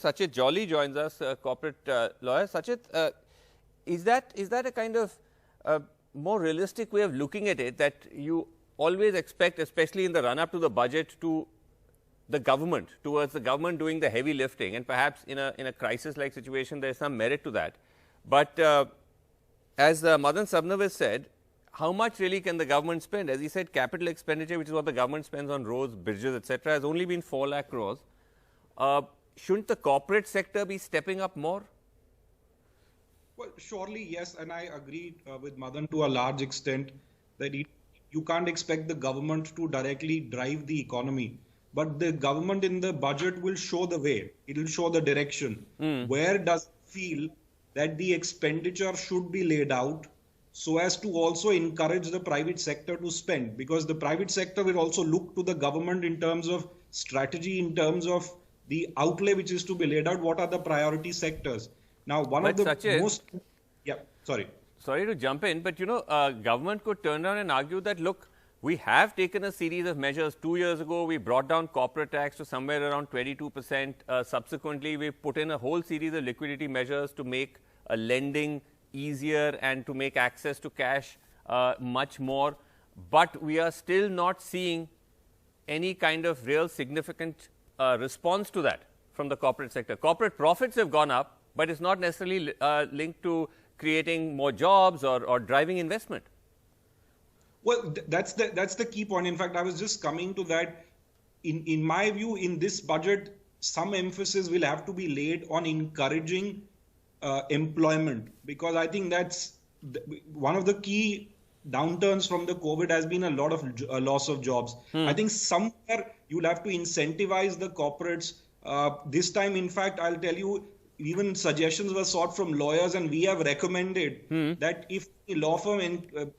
Sachit Jolly joins us, corporate lawyer. Sachit, is that a kind of more realistic way of looking at it, that you always expect, especially in the run-up to the budget, towards the government doing the heavy lifting, and perhaps in a crisis-like situation, there is some merit to that. But as Madan Sabnawis said, how much really can the government spend? As he said, capital expenditure, which is what the government spends on roads, bridges, etc., has only been 4 lakh crores. Shouldn't the corporate sector be stepping up more? Well, surely yes, and I agree with Madan to a large extent that you can't expect the government to directly drive the economy, but the government in the budget will show the way. It will show the direction. Where does it feel that the expenditure should be laid out so as to also encourage the private sector to spend, because the private sector will also look to the government in terms of strategy, in terms of the outlay which is to be laid out. What are the priority sectors? Now, one of the most... Yeah, sorry. Sorry to jump in, but government could turn around and argue that, look, we have taken a series of measures. 2 years ago, we brought down corporate tax to somewhere around 22%. Subsequently, we put in a whole series of liquidity measures to make lending easier and to make access to cash much more. But we are still not seeing any kind of real significant response to that from the corporate sector. Corporate profits have gone up, but it's not necessarily linked to creating more jobs or driving investment. Well, that's the key point. In fact, I was just coming to that. In my view, in this budget, some emphasis will have to be laid on encouraging employment, because I think that's one of the key downturns from the COVID has been a lot of loss of jobs. I think somewhere you'll have to incentivize the corporates. This time, in fact, I'll tell you, even suggestions were sought from lawyers, and we have recommended that if a law firm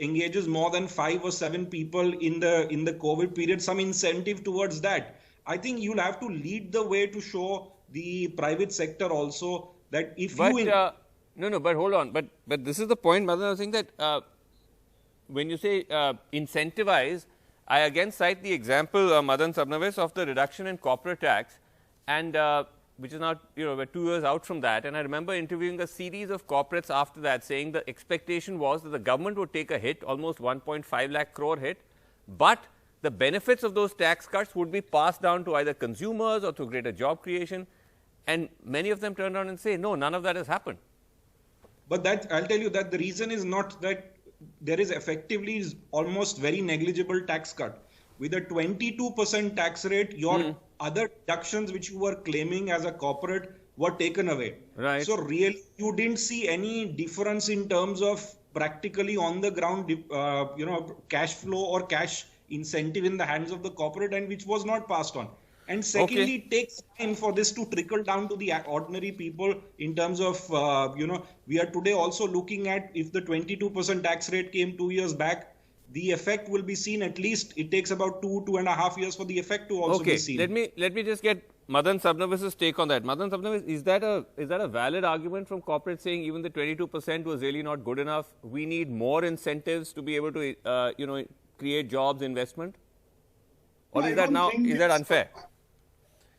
engages more than 5 or 7 people in the COVID period, some incentive towards that. I think you'll have to lead the way to show the private sector also that if but hold on. But this is the point, Madan. I was saying that when you say incentivize, I again cite the example, Madan Sabnawis, of the reduction in corporate tax, and which is now, we're 2 years out from that. And I remember interviewing a series of corporates after that, saying the expectation was that the government would take a hit, almost 1.5 lakh crore hit, but the benefits of those tax cuts would be passed down to either consumers or to greater job creation. And many of them turn around and say, no, none of that has happened. But that, I'll tell you that the reason is not that there is effectively almost very negligible tax cut. With a 22% tax rate, your other deductions which you were claiming as a corporate were taken away. Right. So really, you didn't see any difference in terms of practically on the ground, cash flow or cash incentive in the hands of the corporate, and which was not passed on. And secondly, it takes time for this to trickle down to the ordinary people in terms of, we are today also looking at, if the 22% tax rate came 2 years back, the effect will be seen, at least it takes about 2.5 years for the effect to also be seen. Let me just get Madan Sabnawis' take on that. Madan Sabnawis, is that a valid argument from corporate saying even the 22% was really not good enough? We need more incentives to be able to, create jobs, investment? Or No, is that unfair?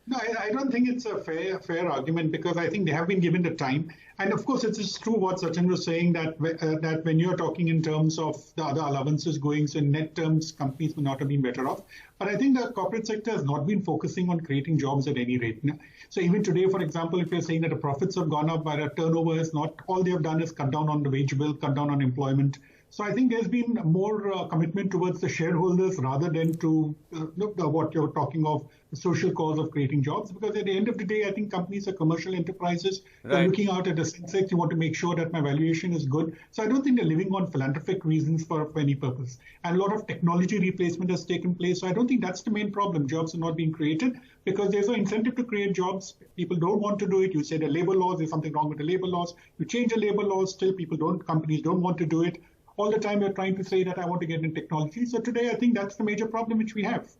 No, I don't think it's a fair argument, because I think they have been given the time. And of course, it is true what Sachin was saying, that when you're talking in terms of the other allowances going, so in net terms, companies may not have been better off. But I think the corporate sector has not been focusing on creating jobs at any rate. So even today, for example, if you're saying that the profits have gone up, but the turnover is not, all they have done is cut down on the wage bill, cut down on employment. So I think there's been more commitment towards the shareholders rather than to what you're talking of, the social cause of creating jobs. Because at the end of the day, I think companies are commercial enterprises. Right. They're looking out at the sensex. You want to make sure that my valuation is good. So I don't think they're living on philanthropic reasons for any purpose. And a lot of technology replacement has taken place. So I don't think that's the main problem. Jobs are not being created because there's no incentive to create jobs. People don't want to do it. You say the labor laws, there's something wrong with the labor laws. You change the labor laws, still companies don't want to do it. All the time you're trying to say that I want to get in technology. So today, I think that's the major problem which we have.